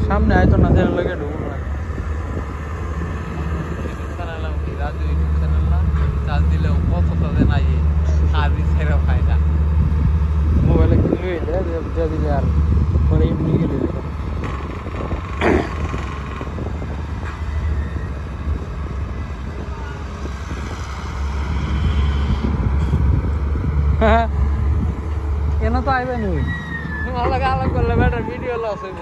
সামনে আইতো না চ্যানেল লাগে ঢুকুন না রাজু ইউটিউব চ্যানেল না চার্জ দিলেও কত তাদের নাই কাজই ছেড়ে ফায়দা মোবাইলে কিনলে দিয়ে দিলে আর পরে এমনি গেলে কেন তো আইবে নি আলাদা আলাদা করলে বেটার ভিডিও লস হইব